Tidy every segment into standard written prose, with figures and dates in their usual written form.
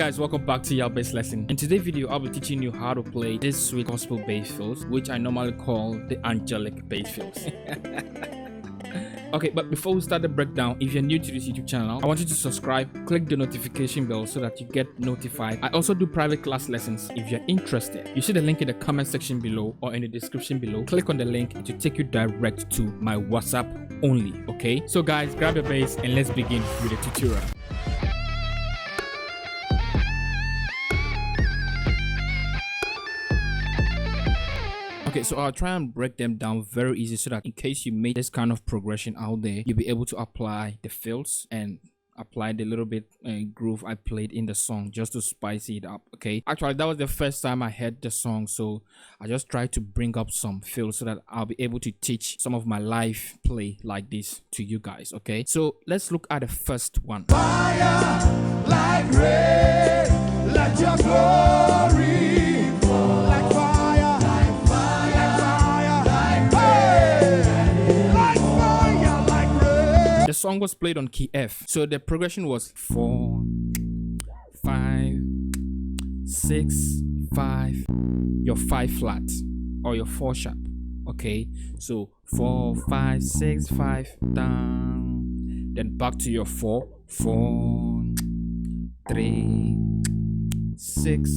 guys, welcome back to your bass lesson. In today's video, I'll be teaching you how to play this sweet gospel bass fills, which I normally call the angelic bass fills. Okay, but before we start the breakdown, if you're new to this YouTube channel, I want you to subscribe, click the notification bell so that you get notified. I also do private class lessons if you're interested. You see the link in the comment section below or in the description below. Click on the link to take you direct to my WhatsApp only, okay? So guys, grab your bass and let's begin with the tutorial. Okay, so I'll try and break them down very easy so that in case you make this kind of progression out there, you'll be able to apply the fills and apply the little bit groove I played in the song just to spice it up. Okay, actually that was the first time I heard the song, so I just tried to bring up some fills so that I'll be able to teach some of my live play like this to you guys. Okay, so let's look at the first one. Fire like rain, let your glory fall. Like fire, like fire, like fire, like fire, like rain. The song was played on key F, so the progression was 4, 5, 6, 5, your 5 flat or your 4 sharp. Okay, so 4, 5, 6, 5 down, then back to your 4, 4, 3, 6.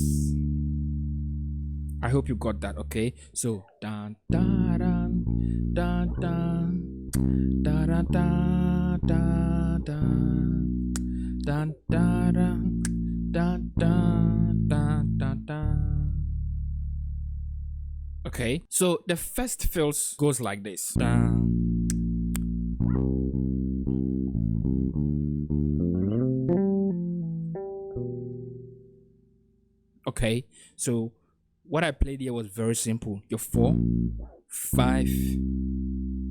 I hope you got that. Okay, so dun dun dun dun dun dun dun dun dun dun dun dun dun dun. Okay, so the first fills goes like this. Dun. Okay, so what I played here was very simple. Your 4, 5,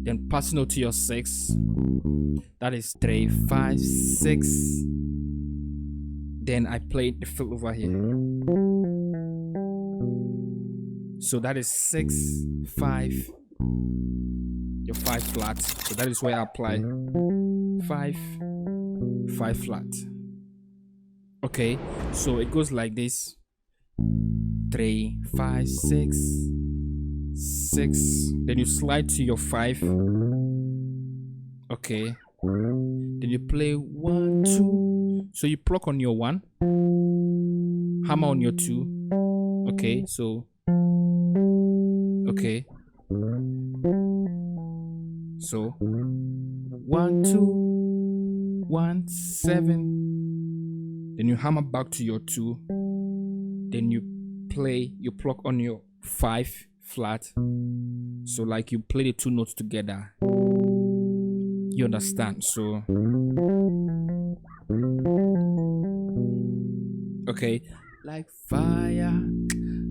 then passing out to your 6. That is 3, 5, 6. Then I played the fill over here. So that is 6, 5, your 5 flat. So that is where I apply 5, 5 flat. Okay, so it goes like this. 3, 5, 6, 6. Then you slide to your 5. Okay. Then you play 1, 2. So you pluck on your 1, hammer on your 2. Okay, so okay. So 1, 2, 1, 7. Then you hammer back to your 2. Then you pluck on your 5 flat. So like you play the 2 notes together. You understand? So okay, like fire,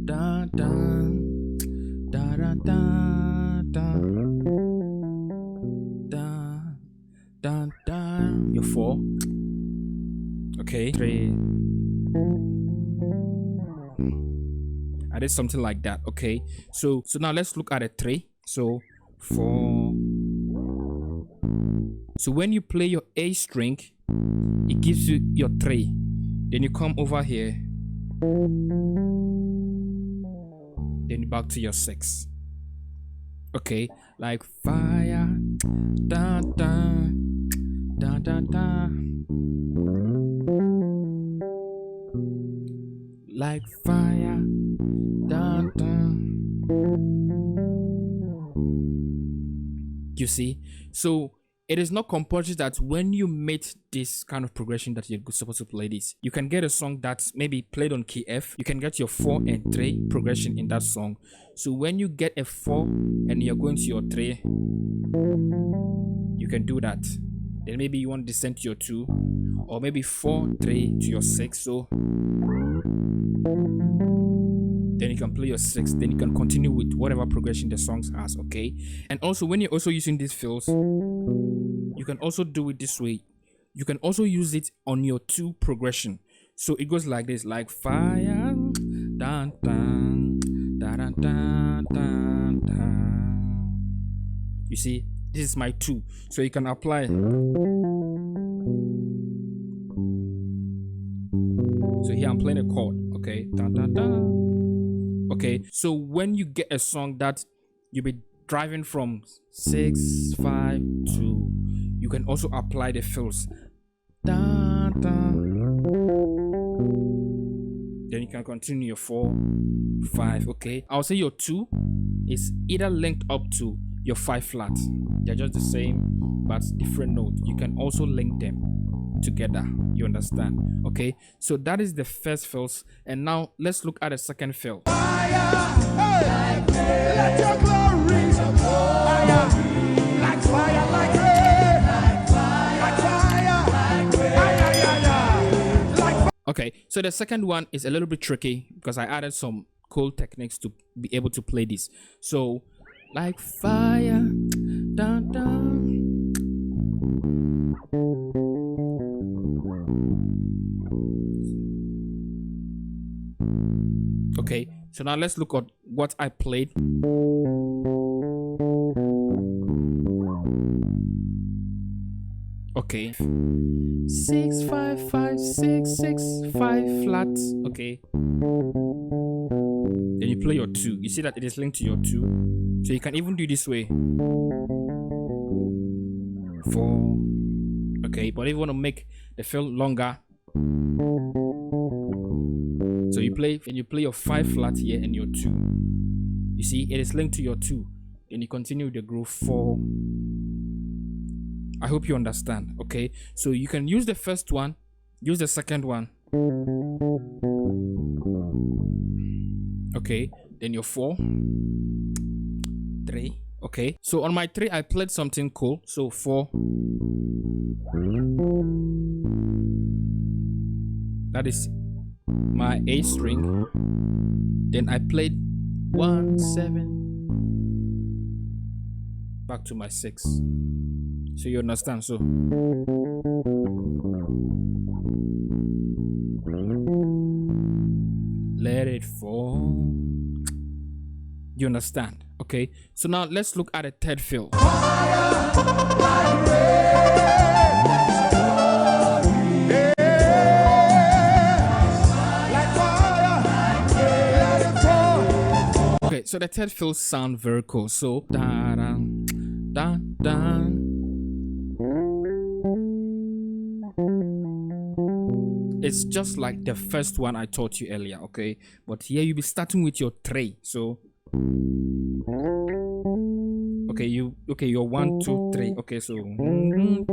dun dun dun dun dun dun dun dun. Your 4. Okay, 3. I did something like that. Okay, so now let's look at a 3. So 4. So when you play your A string, it gives you your 3. Then you come over here, then back to your 6. Okay, like fire, dun dun dun dun dun. Like fire, dun dun. You see, so it is not compulsory that when you make this kind of progression that you're supposed to play this. You can get a song that's maybe played on key F. You can get your 4 and 3 progression in that song. So when you get a 4 and you're going to your 3, you can do that. Then maybe you want to descend to your 2, or maybe 4, 3 to your 6. So then you can play your 6. Then you can continue with whatever progression the song has. Okay, and also when you're also using these fills, you can also do it this way. You can also use it on your 2 progression. So it goes like this, like fire, dun dun dun dun dun dun. You see, this is my 2, so you can apply. So here I'm I'm playing a chord. Okay, dun, dun, dun. Okay, so when you get a song that you'll be driving from 6 5 2, you can also apply the fills. Dun, dun. Then you can continue your 4 5. Okay, I'll say your 2 is either linked up to your 5 flat. They're just the same but different notes. You can also link them together. You understand? Okay, so that is the first fills, and now let's look at the second fill. Fire, hey, let your glory, fire, like fire, like rain, like fire, like Okay, so the second one is a little bit tricky because I added some cool techniques to be able to play this. So, like fire, dun, dun. Okay, so now let's look at what I played. Okay, 6 5 5 6 6 5 flat. Okay, then you play your 2. You see that it is linked to your 2, so you can even do this way. 4. Okay, but if you want to make the fill longer, so you play and you play your 5 flat here and your 2. You see, it is linked to your 2. Then you continue with the groove 4. I hope you understand. Okay, so you can use the first one, use the second one. Okay, then your 4 3. Okay, so on my 3 I played something cool. So 4, that is my A string. Then I played 1 7 back to my 6. So you understand? So let it fall. You understand? Okay, so now let's look at a third fill. Okay, so the third fill sound very cool. So da da da da. It's just like the first one I taught you earlier, okay? But here you'll be starting with your 3. So okay, your 1 2 3. Okay, so 1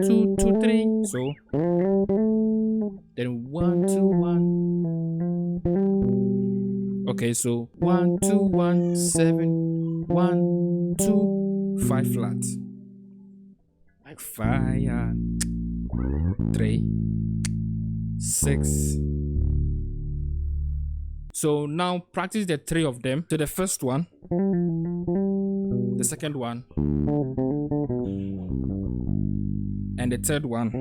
2 2 3. So then 1 2 1. Okay, so 1 2 1 7 1 2 5 flat. Like fire. 3 6. So now practice the 3 of them. So the first one, the second one, and the third one.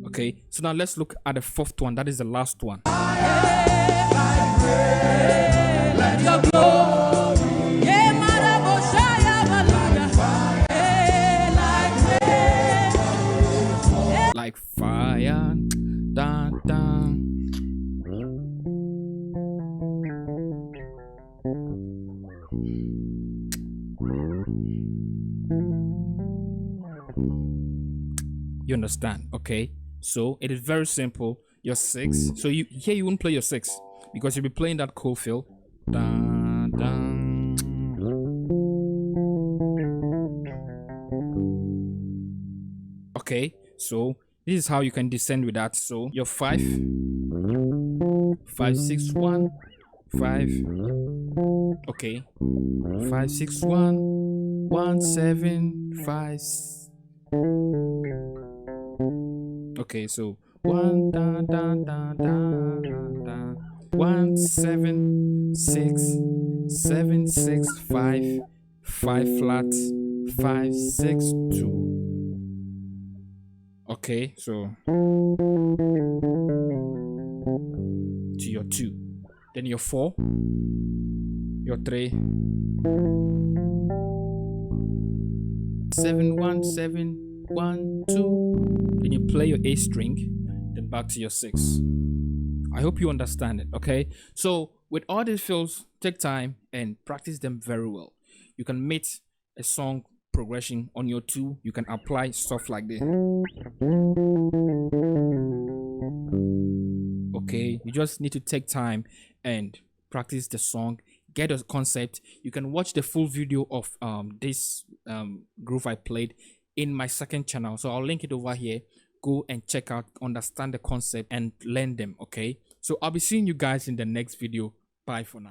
Okay, so now let's look at the fourth one. That is the last one. Let your glory. Like fire, dun, dun. You understand? Okay, so it is very simple. Your 6. So you won't play your 6 because you'll be playing that cool fill. Dun, dun. Okay, so this is how you can descend with that. So your 5 5 6 1 5. Okay, 5 6 1 1 7 5. Okay, so 1 da da da da da 1 7 6 7 6 5 5 flat 5 6 2. Okay, so to your 2, then your 4, your 3, 7 1 7 1, 2, then you play your A string, then back to your 6. I hope you understand it, okay? So with all these fills, take time and practice them very well. You can meet a song progression on your 2. You can apply stuff like this. Okay, you just need to take time and practice the song, get a concept. You can watch the full video of this groove I played in my second channel, so I'll link it over here. Go and check out, understand the concept and learn them. Okay, so I'll be seeing you guys in the next video. Bye for now.